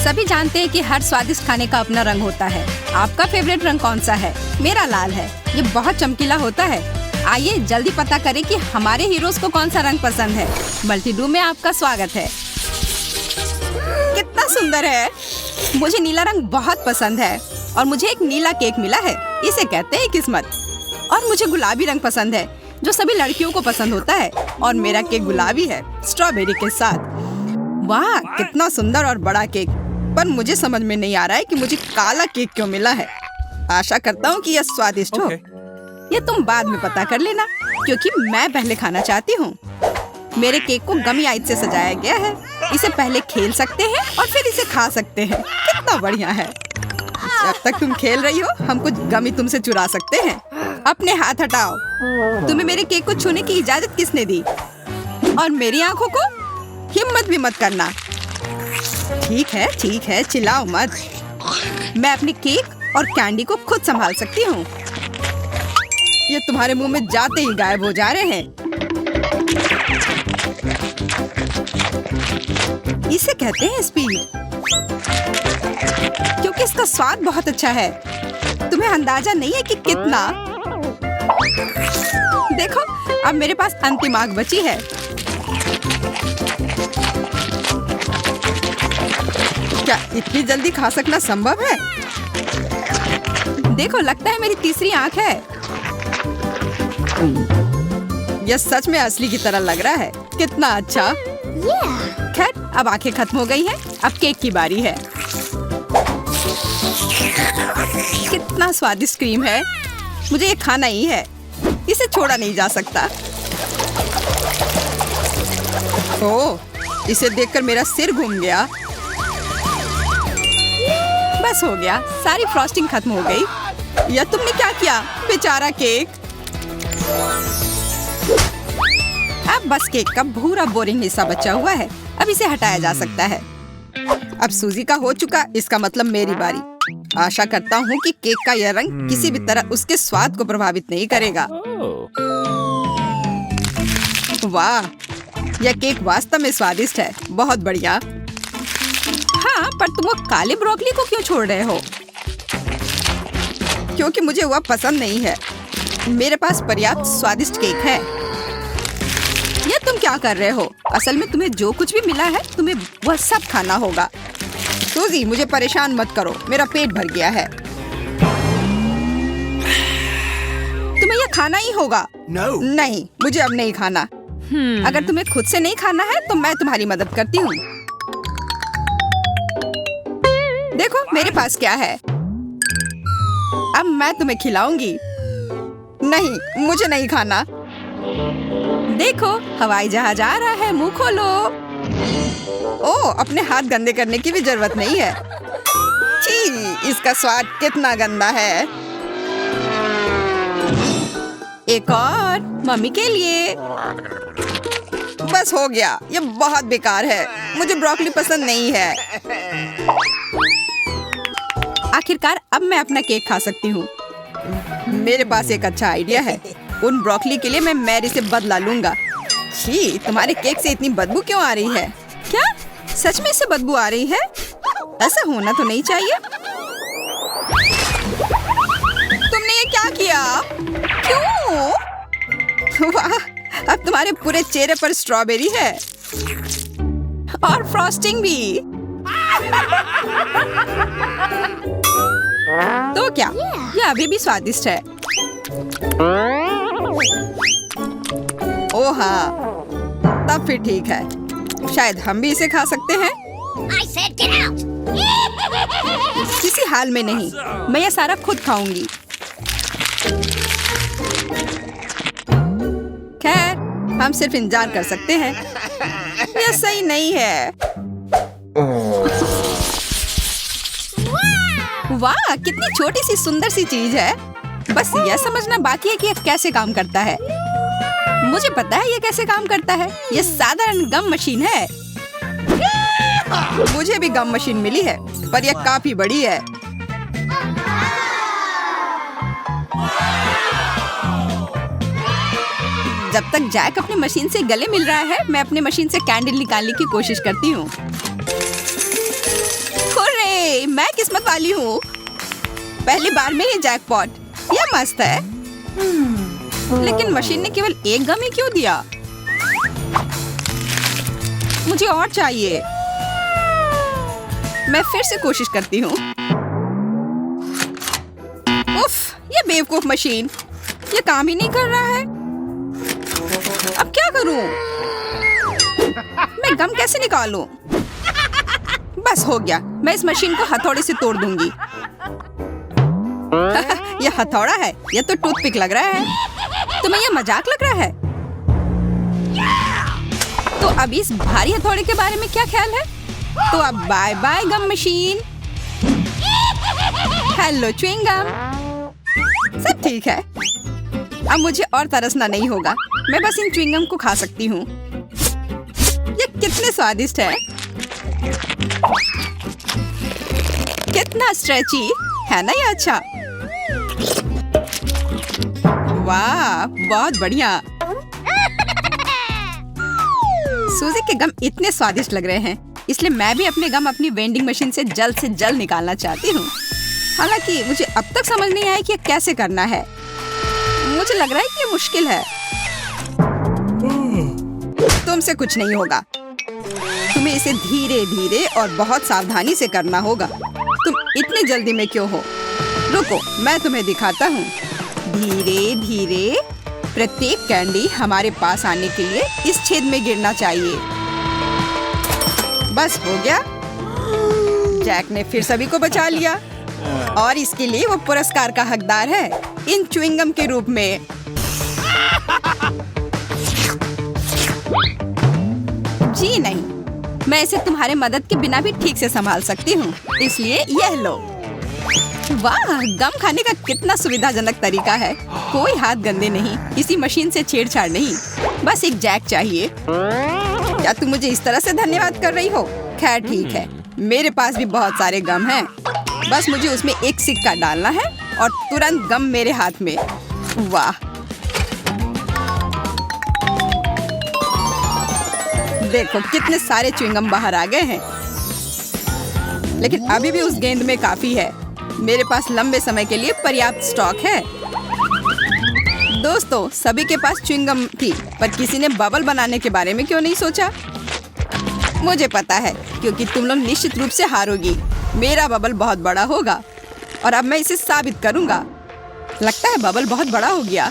सभी जानते हैं कि हर स्वादिष्ट खाने का अपना रंग होता है। आपका फेवरेट रंग कौन सा है? मेरा लाल है। ये बहुत चमकीला होता है। आइए जल्दी पता करें कि हमारे हीरोज को कौन सा रंग पसंद है। मल्टीडू में आपका स्वागत है। कितना सुंदर है। मुझे नीला रंग बहुत पसंद है और मुझे एक नीला केक मिला है। इसे कहते हैं किस्मत। और मुझे गुलाबी रंग पसंद है जो सभी लड़कियों को पसंद होता है और मेरा केक गुलाबी है स्ट्रॉबेरी के साथ। वाह कितना सुंदर और बड़ा केक। पर मुझे समझ में नहीं आ रहा है कि मुझे काला केक क्यों मिला है। आशा करता हूँ कि यह स्वादिष्ट हो। ये तुम बाद में पता कर लेना क्योंकि मैं पहले खाना चाहती हूँ। मेरे केक को गमी आइस से सजाया गया है। इसे पहले खेल सकते हैं और फिर इसे खा सकते हैं। कितना बढ़िया है। जब तक तुम खेल रही हो हम कुछ गमी तुमसे चुरा सकते हैं। अपने हाथ हटाओ। तुम्हें मेरे केक को छूने की इजाजत किसने दी? और मेरी आंखों को हिम्मत भी मत करना। ठीक है चिल्लाओ मत। मैं अपने केक और कैंडी को खुद संभाल सकती हूँ। ये तुम्हारे मुंह में जाते ही गायब हो जा रहे हैं। इसे कहते हैं स्पीड क्योंकि इसका स्वाद बहुत अच्छा है। तुम्हें अंदाजा नहीं है कि कितना। देखो अब मेरे पास अंतिम आग बची है। क्या इतनी जल्दी खा सकना संभव है? देखो लगता है मेरी तीसरी आंख है। यह सच में असली की तरह लग रहा है। कितना अच्छा। खैर अब आंखें खत्म हो गई हैं। अब केक की बारी है। कितना स्वादिष्ट क्रीम है। मुझे ये खाना ही है। इसे छोड़ा नहीं जा सकता। ओह इसे देखकर मेरा सिर घूम गया। बस हो गया। सारी फ्रॉस्टिंग खत्म हो गई। या तुमने क्या किया बेचारा केक। अब बस केक का भूरा बोरिंग हिस्सा बचा हुआ है। अब इसे हटाया जा सकता है। अब सूजी का हो चुका। इसका मतलब मेरी बारी। आशा करता हूँ कि केक का यह रंग किसी भी तरह उसके स्वाद को प्रभावित नहीं करेगा। वाह यह केक वास्तव में स्वादिष्ट है। बहुत बढ़िया। हाँ पर तुम वो काले ब्रोकली को क्यों छोड़ रहे हो? क्योंकि मुझे वह पसंद नहीं है। मेरे पास पर्याप्त स्वादिष्ट केक है। ये तुम क्या कर रहे हो? असल में तुम्हें जो कुछ भी मिला है तुम्हें वह सब खाना होगा। सूजी मुझे परेशान मत करो। मेरा पेट भर गया है। तुम्हें यह खाना ही होगा। नहीं मुझे अब नहीं खाना। अगर तुम्हें खुद से नहीं खाना है तो मैं तुम्हारी मदद करती हूँ। देखो मेरे पास क्या है। अब मैं तुम्हें खिलाऊंगी। नहीं मुझे नहीं खाना। देखो हवाई जहाज आ रहा है। मुंह खोलो। ओह अपने हाथ गंदे करने की भी जरूरत नहीं है। छी इसका स्वाद कितना गंदा है। एक और मम्मी के लिए। बस हो गया। ये बहुत बेकार है। मुझे ब्रोकली पसंद नहीं है। आखिरकार अब मैं अपना केक खा सकती हूँ। मेरे पास एक अच्छा आइडिया है। उन ब्रोकली के लिए मैं मैरी से बदला लूंगा। छी तुम्हारे केक से इतनी बदबू क्यों आ रही है? क्या सच में इससे बदबू आ रही है? ऐसा होना तो नहीं चाहिए। तुमने ये क्या किया? क्यों? वाह अब तुम्हारे पूरे चेहरे पर स्ट्रॉबेरी है और फ्रॉस्टिंग भी। तो क्या यह अभी भी स्वादिष्ट है? ओह हाँ तब फिर ठीक है। शायद हम भी इसे खा सकते हैं। किसी हाल में नहीं। मैं यह सारा खुद खाऊंगी। खैर हम सिर्फ इंतजार कर सकते हैं। यह सही नहीं है। वाह कितनी छोटी सी सुंदर सी चीज है। बस यह समझना बाकी है कि यह कैसे काम करता है। मुझे पता है यह कैसे काम करता है। यह साधारण गम मशीन है। मुझे भी गम मशीन मिली है पर यह काफी बड़ी है। जब तक जैक अपनी मशीन से गले मिल रहा है मैं अपनी मशीन से कैंडल निकालने की कोशिश करती हूँ। मैं किस्मत वाली हूँ। पहली बार में ही जैकपॉट। ये मस्त है। लेकिन मशीन ने केवल एक गम ही क्यों दिया? मुझे और चाहिए। मैं फिर से कोशिश करती हूँ। उफ, ये बेवकूफ मशीन, ये काम ही नहीं कर रहा है। अब क्या करूं? मैं गम कैसे निकालूं? बस हो गया, मैं इस मशीन को हथौड़े से तोड़ दूंगी। ये हथौड़ा है, ये तो टूथपिक लग रहा है। तुम्हें ये मजाक लग रहा है? तो अब इस भारी हथौड़े के बारे में क्या ख्याल है? तो अब bye bye gum machine. Hello chewing gum. सब ठीक है। अब मुझे और तरसना नहीं होगा। मैं बस इन च्युइंग गम को खा सकती हूँ। ये कितने स्वादिष्ट है। कितना स्ट्रेची है ना ये। अच्छा, वाह, बहुत बढ़िया। सूजी के गम इतने स्वादिष्ट लग रहे हैं, इसलिए मैं भी अपने गम अपनी वेंडिंग मशीन से जल्द निकालना चाहती हूँ। हालांकि मुझे अब तक समझ नहीं आया कि ये कैसे करना है। मुझे लग रहा है कि ये मुश्किल है। तुमसे कुछ नहीं होगा। तुम्हें इसे धीरे धीरे और बहुत सावधानी से करना होगा। तुम इतनी जल्दी में क्यों हो? रुको, मैं तुम्हें दिखाता हूँ। धीरे धीरे प्रत्येक कैंडी हमारे पास आने के लिए इस छेद में गिरना चाहिए। बस हो गया। जैक ने फिर सभी को बचा लिया और इसके लिए वो पुरस्कार का हकदार है, इन च्युइंग गम के रूप में। जी नहीं, मैं इसे तुम्हारे मदद के बिना भी ठीक से संभाल सकती हूँ, इसलिए यह लो। वाह, गम खाने का कितना सुविधाजनक तरीका है। कोई हाथ गंदे नहीं, किसी मशीन से छेड़छाड़ नहीं, बस एक जैक चाहिए। क्या तुम मुझे इस तरह से धन्यवाद कर रही हो? खैर ठीक है, मेरे पास भी बहुत सारे गम हैं। बस मुझे उसमें एक सिक्का डालना है और तुरंत गम मेरे हाथ में। वाह, देखो कितने सारे च्युइंगम बाहर आ गए हैं। लेकिन अभी भी उस गेंद में काफी है। मेरे पास लंबे समय के लिए पर्याप्त स्टॉक है। दोस्तों, सभी के पास च्युइंगम थी, पर किसी ने बबल बनाने के बारे में क्यों नहीं सोचा? मुझे पता है, क्योंकि तुम लोग निश्चित रूप से हारोगी। मेरा बबल बहुत बड़ा होगा और अब मैं इसे साबित करूंगा। लगता है बबल बहुत बड़ा हो गया।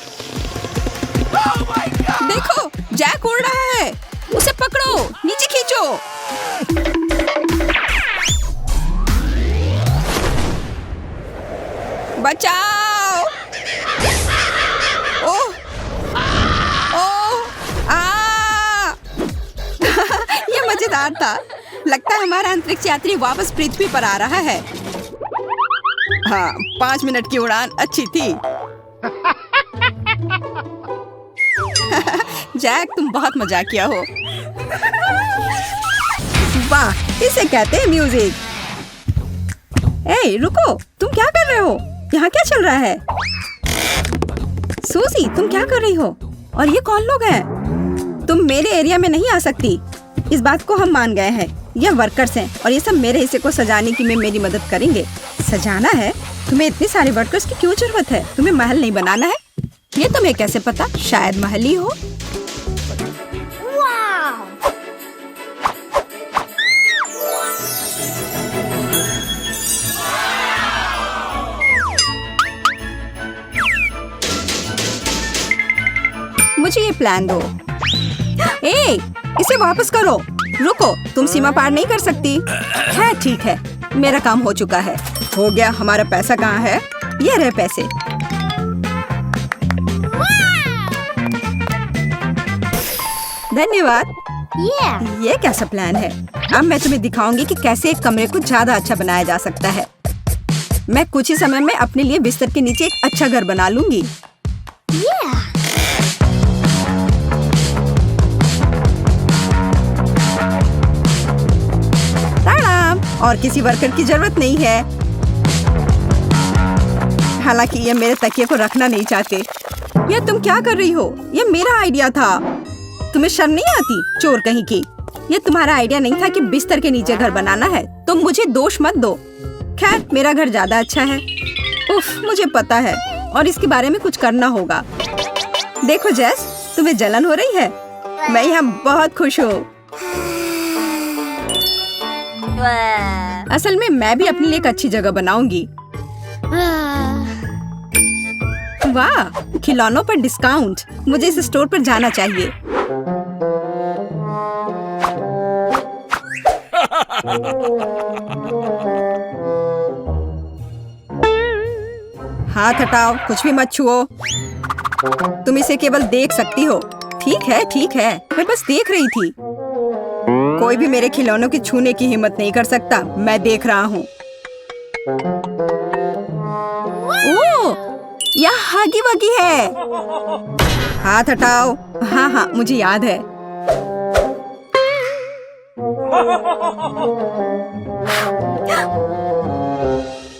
देखो, जैक उड़ रहा है। उसे पकड़ो, नीचे खींचो। बचाओ। ओह, ओह, ये मजेदार था। लगता है हमारा अंतरिक्ष यात्री वापस पृथ्वी पर आ रहा है। हाँ, 5 मिनट की उड़ान अच्छी थी। जैक, तुम बहुत मजाकिया हो। वाह, इसे कहते हैं म्यूजिक। ए, रुको, तुम क्या कर रहे हो? यहाँ क्या चल रहा है? सूजी, तुम क्या कर रही हो? और ये कौन लोग हैं? तुम मेरे एरिया में नहीं आ सकती। इस बात को हम मान गए हैं। ये वर्कर्स हैं और ये सब मेरे हिस्से को सजाने की में मेरी मदद करेंगे। सजाना है? तुम्हें इतने सारे वर्कर्स की क्यों जरूरत है? तुम्हें महल नहीं बनाना है? ये तुम्हें कैसे पता? शायद महल ही हो। मुझे ये प्लान दो। ए, इसे वापस करो। रुको, तुम सीमा पार नहीं कर सकती। है, ठीक है, मेरा काम हो चुका है। हो गया। हमारा पैसा कहाँ है? ये रहे पैसे। धन्यवाद। ये कैसा प्लान है? अब मैं तुम्हें दिखाऊंगी कि कैसे एक कमरे को ज्यादा अच्छा बनाया जा सकता है। मैं कुछ ही समय में अपने लिए बिस्तर के नीचे एक अच्छा घर बना लूंगी। और किसी वर्कर की जरूरत नहीं है। हालांकि ये मेरे तकिए को रखना नहीं चाहते। ये तुम क्या कर रही हो? ये मेरा आइडिया था। तुम्हें शर्म नहीं आती, चोर कहीं की? ये तुम्हारा आइडिया नहीं था कि बिस्तर के नीचे घर बनाना है। तुम मुझे दोष मत दो। खैर मेरा घर ज्यादा अच्छा है। उफ, मुझे पता है और इसके बारे में कुछ करना होगा। देखो जेस, तुम्हें जलन हो रही है? मैं यहाँ बहुत खुश हूँ। असल में मैं भी अपने लिए एक अच्छी जगह बनाऊंगी। वाह, खिलौनों पर डिस्काउंट। मुझे इस स्टोर पर जाना चाहिए। हाथ हटाओ, कुछ भी मत छुओ। तुम इसे केवल देख सकती हो। ठीक है, मैं बस देख रही थी। कोई भी मेरे खिलौनों की छूने की हिम्मत नहीं कर सकता। मैं देख रहा हूँ। ओह, यह हगी वगी है। हाथ हटाओ। हाँ, मुझे याद है।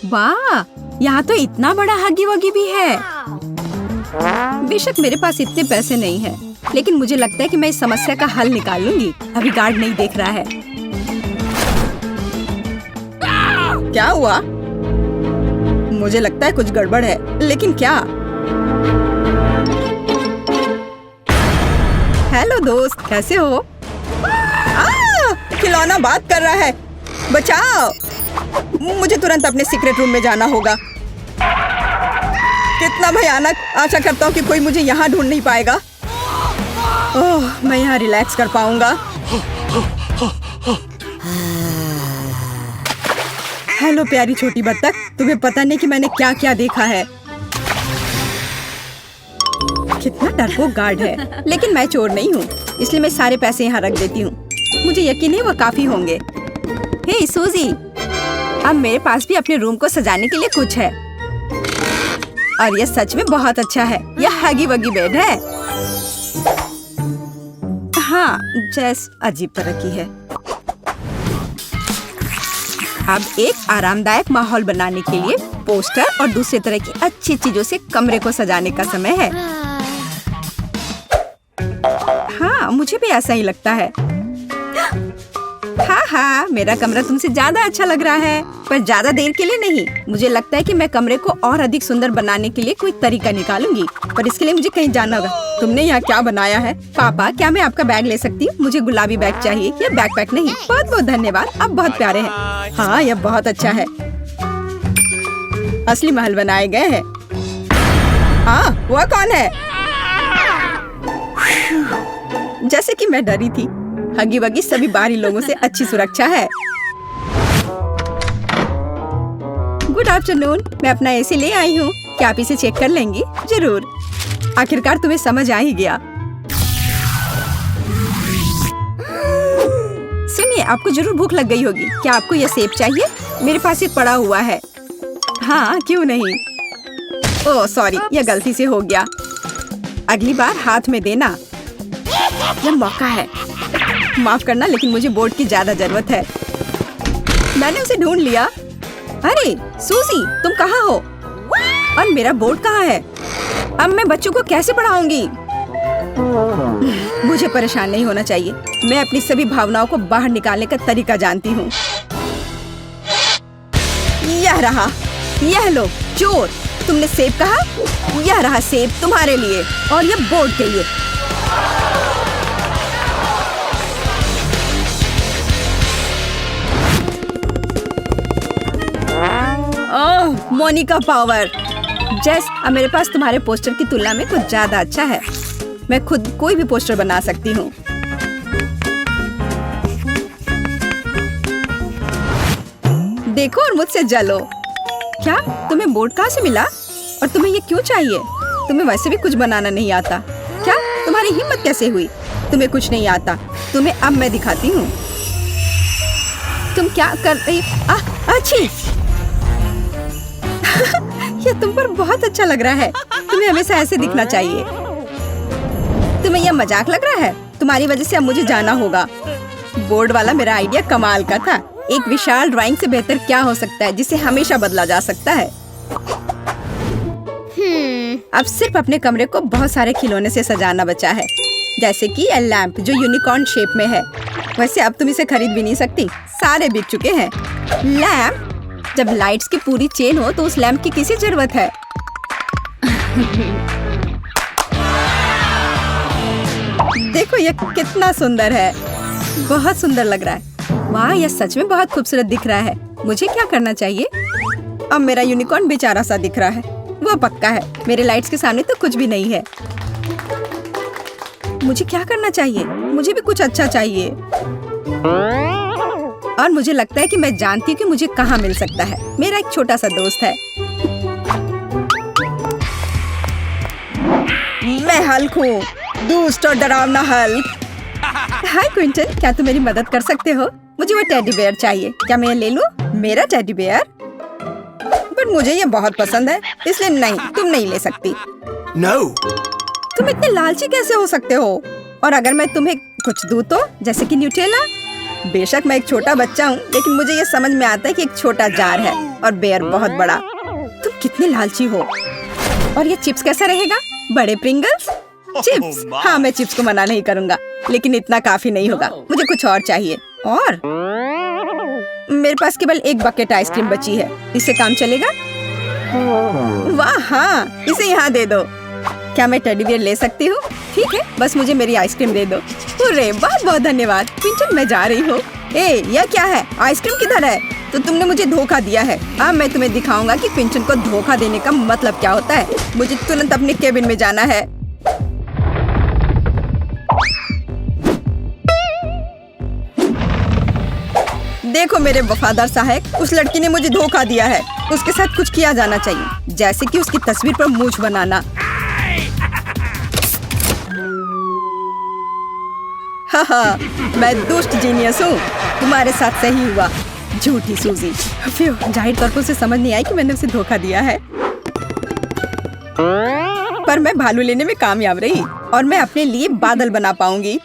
वाह, यहाँ तो इतना बड़ा हगी वगी भी है। बेशक मेरे पास इतने पैसे नहीं हैं, लेकिन मुझे लगता है कि मैं इस समस्या का हल निकाल लूंगी। अभी गार्ड नहीं देख रहा है। क्या हुआ? मुझे लगता है कुछ गड़बड़ है, लेकिन क्या? हेलो दोस्त, कैसे हो? खिलौना बात कर रहा है। बचाओ! मुझे तुरंत अपने सीक्रेट रूम में जाना होगा। कितना भयानक! आशा करता हूँ कि कोई मुझे यहाँ ढूंढ नहीं पाएगा। ओह, मैं यहाँ रिलैक्स कर पाऊंगा। हेलो प्यारी छोटी बत्तख, तुम्हें पता नहीं कि मैंने क्या क्या देखा है। कितना डरपोक गार्ड है, लेकिन मैं चोर नहीं हूँ, इसलिए मैं सारे पैसे यहाँ रख देती हूँ। मुझे यकीन है वो काफी होंगे। हे सूजी, अब मेरे पास भी अपने रूम को सजाने के लिए कुछ है, और यह सच में बहुत अच्छा है। यह हगी वगी बेड है। हाँ, जैस अजीब तरह की है। अब एक आरामदायक माहौल बनाने के लिए पोस्टर और दूसरे तरह की अच्छी चीजों से कमरे को सजाने का समय है। हाँ, मुझे भी ऐसा ही लगता है। हाँ, मेरा कमरा तुमसे ज्यादा अच्छा लग रहा है, पर ज्यादा देर के लिए नहीं। मुझे लगता है कि मैं कमरे को और अधिक सुंदर बनाने के लिए कोई तरीका निकालूंगी, पर इसके लिए मुझे कहीं जाना होगा। तुमने यहाँ क्या बनाया है? पापा, क्या मैं आपका बैग ले सकती हूँ? मुझे गुलाबी बैग चाहिए, ये बैकपैक नहीं। बहुत बहुत धन्यवाद, आप बहुत प्यारे हैं। हाँ, यह बहुत अच्छा है। असली महल बनाए गए हैं। हाँ, वह कौन है? जैसे कि मैं डरी थी, हगी वगी सभी बाहरी लोगों से अच्छी सुरक्षा है। गुड आफ्टरनून, मैं अपना एसी ले आई हूँ। क्या आप इसे चेक कर लेंगी? जरूर। आखिरकार तुम्हें समझ आ ही गया। सुनिए, आपको जरूर भूख लग गई होगी। क्या आपको यह सेब चाहिए? मेरे पास एक पड़ा हुआ है। हाँ, क्यों नहीं। ओह सॉरी, यह गलती से हो गया। अगली बार हाथ में देना। यह मौका है। माफ करना, लेकिन मुझे बोर्ड की ज्यादा जरूरत है। मैंने उसे ढूंढ लिया। अरे सूजी, तुम कहाँ हो? और मेरा बोर्ड कहाँ है? अब मैं बच्चों को कैसे पढ़ाऊंगी? मुझे परेशान नहीं होना चाहिए। मैं अपनी सभी भावनाओं को बाहर निकालने का तरीका जानती हूँ। यह रहा। यह लो चोर, तुमने सेब कहा? यह रहा सेब तुम्हारे लिए, और यह बोर्ड के लिए। ओह, मोनिका पावर। जेस, अब मेरे पास तुम्हारे पोस्टर की तुलना में कुछ ज्यादा अच्छा है। मैं खुद कोई भी पोस्टर बना सकती हूँ। देखो और मुझसे जलो। क्या तुम्हें बोर्ड कहाँ से मिला? और तुम्हें ये क्यों चाहिए? तुम्हें वैसे भी कुछ बनाना नहीं आता। क्या तुम्हारी हिम्मत कैसे हुई? तुम्हें कुछ नहीं आता। तुम्हें अब मैं दिखाती हूँ। तुम क्या कर रही? अच्छी। ये तुम पर बहुत अच्छा लग रहा है। तुम्हें हमेशा ऐसे दिखना चाहिए। तुम्हें यह मजाक लग रहा है? तुम्हारी वजह से अब मुझे जाना होगा। बोर्ड वाला मेरा आइडिया कमाल का था। एक विशाल ड्राइंग से बेहतर क्या हो सकता है जिसे हमेशा बदला जा सकता है। अब सिर्फ अपने कमरे को बहुत सारे खिलौने से सजाना बचा है, जैसे कि यह लैंप जो यूनिकॉर्न शेप में है। वैसे अब तुम इसे खरीद भी नहीं सकती, सारे बिक चुके हैं। लैंप? जब लाइट्स की पूरी चेन हो तो उस लैंप की किसी जरूरत है। देखो ये कितना सुंदर है, बहुत सुंदर लग रहा है। वाह, यह सच में बहुत खूबसूरत दिख रहा है। मुझे क्या करना चाहिए? अब मेरा यूनिकॉर्न बेचारा सा दिख रहा है। वो पक्का है, मेरे लाइट्स के सामने तो कुछ भी नहीं है। मुझे क्या करना चाहिए? मुझे भी कुछ अच्छा चाहिए। और मुझे लगता है कि मैं जानती हूँ कि मुझे कहाँ मिल सकता है। मेरा एक छोटा सा दोस्त है। मैं हल्क हूँ, दुष्ट और डरावना हल्क। हाय क्विंटन, क्या तुम मेरी मदद कर सकते हो? मुझे वो टेडी बेयर चाहिए। क्या मैं ले लूँ? मेरा टेडी बेयर? पर मुझे ये बहुत पसंद है, इसलिए नहीं, तुम नहीं ले सकती। No. तुम इतने लालची कैसे हो सकते हो? और अगर मैं तुम्हें कुछ दूँ तो, जैसे कि न्यूटेला? बेशक मैं एक छोटा बच्चा हूँ, लेकिन मुझे ये समझ में आता है कि एक छोटा जार है और बेयर बहुत बड़ा। तुम कितने लालची हो। और ये चिप्स कैसा रहेगा? बड़े प्रिंगल्स? चिप्स? हाँ, मैं चिप्स को मना नहीं करूँगा, लेकिन इतना काफी नहीं होगा। मुझे कुछ और चाहिए। और मेरे पास केवल एक बकेट आइसक्रीम बची है। इससे काम चलेगा? वाह हाँ, इसे यहाँ दे दो। क्या मैं टेडी बियर ले सकती हूँ? ठीक है, बस मुझे मेरी आइसक्रीम दे दो। अरे बहुत बहुत धन्यवाद। क्विंटन, मैं जा रही हूँ। ए, यह क्या है? आइसक्रीम किधर है? तो तुमने मुझे धोखा दिया है। अब मैं तुम्हें दिखाऊंगा कि क्विंटन को धोखा देने का मतलब क्या होता है। मुझे तुरंत अपने केबिन में जाना है। देखो मेरे वफादार सहायक, उस लड़की ने मुझे धोखा दिया है। उसके साथ कुछ किया जाना चाहिए, जैसे कि उसकी तस्वीर पर मूंछ बनाना। हाँ, मैं दुष्ट जीनियस हूँ। तुम्हारे साथ सही हुआ, झूठी सूजी। जाहिर तौर पर उसे समझ नहीं आई कि मैंने उसे धोखा दिया है। पर मैं भालू लेने में कामयाब रही और मैं अपने लिए बादल बना पाऊंगी।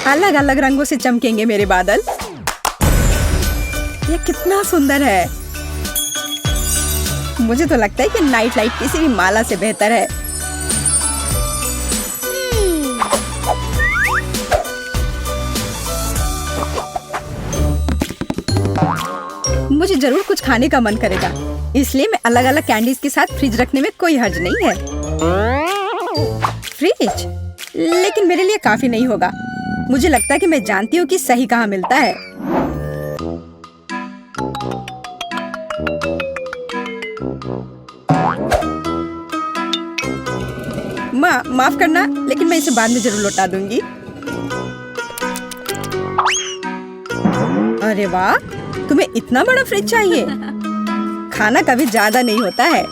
अलग अलग रंगों से चमकेंगे मेरे बादल। ये कितना सुंदर है। मुझे तो लगता है कि नाइट लाइट किसी भी माला से बेहतर है। मुझे जरूर कुछ खाने का मन करेगा, इसलिए मैं अलग अलग कैंडीज के साथ फ्रिज रखने में कोई हर्ज नहीं है। फ्रिज? लेकिन मेरे लिए काफी नहीं होगा। मुझे लगता है कि मैं जानती हूँ कि सही कहाँ मिलता है। माफ करना, लेकिन मैं इसे बाद में जरूर लौटा दूंगी। अरे वाह, तुम्हें इतना बड़ा फ्रिज चाहिए? खाना कभी ज्यादा नहीं होता है।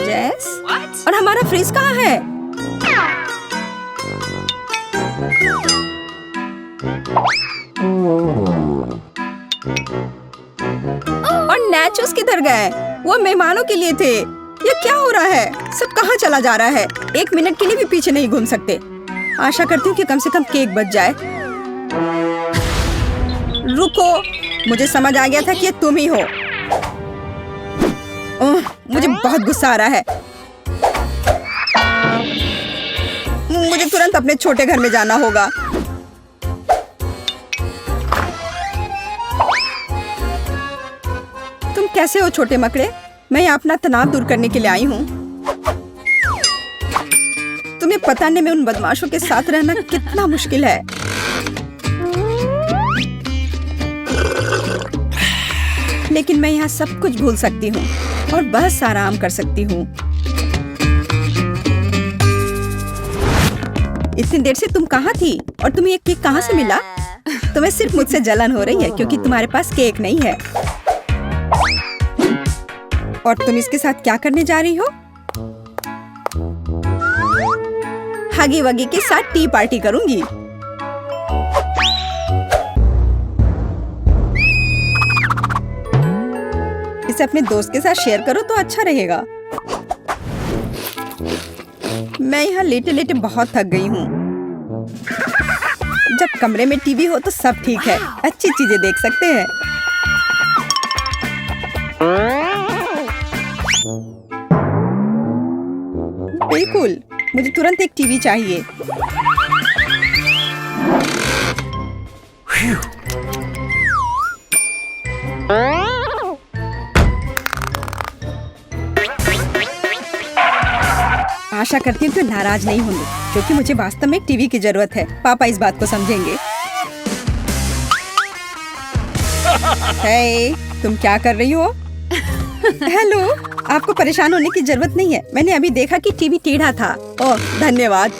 जैस, और हमारा फ्रिज कहाँ है? और नाचोस किधर गए? वो मेहमानों के लिए थे। ये क्या हो रहा है? सब कहाँ चला जा रहा है? एक मिनट के लिए भी पीछे नहीं घूम सकते। आशा करती हूँ कि कम से कम केक बच जाए। रुको, मुझे समझ आ गया था कि ये तुम ही हो। मुझे बहुत गुस्सा आ रहा है। मुझे तुरंत अपने छोटे घर में जाना होगा। तुम कैसे हो छोटे मकड़े? मैं यहाँ अपना तनाव दूर करने के लिए आई हूँ। तुम्हें पता नहीं मैं उन बदमाशों के साथ रहना कितना मुश्किल है। लेकिन मैं यहाँ सब कुछ भूल सकती हूँ और बस आराम कर सकती हूँ। इतनी देर से तुम कहाँ थी और तुम्हें ये केक कहाँ से मिला? तुम्हें सिर्फ मुझसे जलन हो रही है क्योंकि तुम्हारे पास केक नहीं है। और तुम इसके साथ क्या करने जा रही हो? हगी वगी के साथ टी पार्टी करूंगी। इसे अपने दोस्त के साथ शेयर करो तो अच्छा रहेगा। मैं यहाँ लेटे लेटे बहुत थक गई हूँ। जब कमरे में टीवी हो तो सब ठीक है, अच्छी चीजें देख सकते हैं। बिल्कुल, मुझे तुरंत एक टीवी चाहिए। आशा करती हूँ कि नाराज नहीं होंगे, क्योंकि मुझे वास्तव में एक टीवी की जरूरत है। पापा इस बात को समझेंगे। हे, तुम क्या कर रही हो? हेलो, आपको परेशान होने की जरूरत नहीं है। मैंने अभी देखा कि टीवी टेढ़ा था। ओह, धन्यवाद।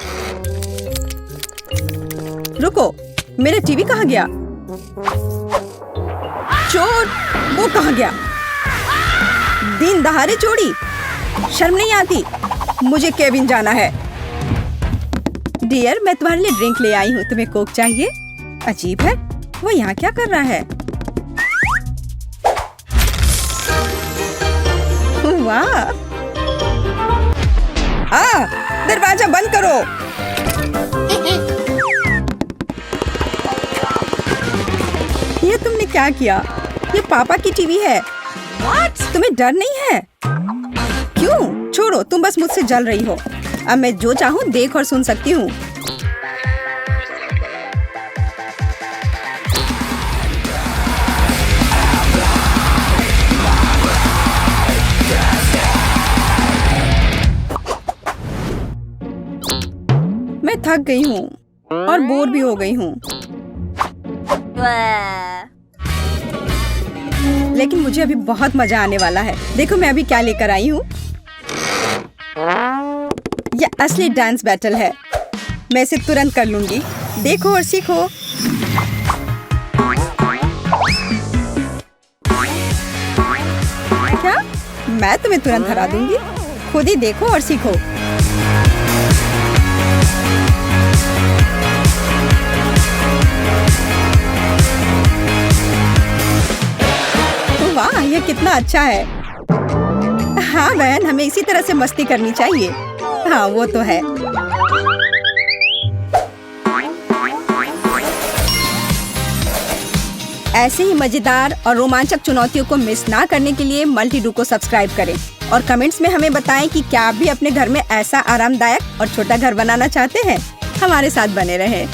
रुको, मेरा टीवी कहाँ गया? चोर, वो कहाँ गया? दिन दहाड़े चोरी, शर्म नहीं आती? मुझे केबिन जाना है। डियर, मैं तुम्हारे लिए ड्रिंक ले आई हूँ। तुम्हें कोक चाहिए? अजीब है, वो यहाँ क्या कर रहा है? वाह! दरवाजा बंद करो। ये तुमने क्या किया? ये पापा की टीवी है। तुम्हें डर नहीं है? क्यों? छोड़ो, तुम बस मुझसे जल रही हो। अब मैं जो चाहूँ देख और सुन सकती हूँ। मैं थक गई हूँ और बोर भी हो गई हूँ। लेकिन मुझे अभी बहुत मजा आने वाला है। देखो मैं अभी क्या लेकर आई हूँ। यह असली डांस बैटल है। मैं इसे तुरंत कर लूंगी। देखो और सीखो। क्या? मैं तुम्हें तुरंत हरा दूंगी। खुद ही देखो और सीखो। वाह, यह कितना अच्छा है। हाँ बहन, हमें इसी तरह से मस्ती करनी चाहिए। हाँ, वो तो है। ऐसे ही मजेदार और रोमांचक चुनौतियों को मिस ना करने के लिए मल्टीडू को सब्सक्राइब करें और कमेंट्स में हमें बताएं कि क्या आप भी अपने घर में ऐसा आरामदायक और छोटा घर बनाना चाहते हैं। हमारे साथ बने रहें।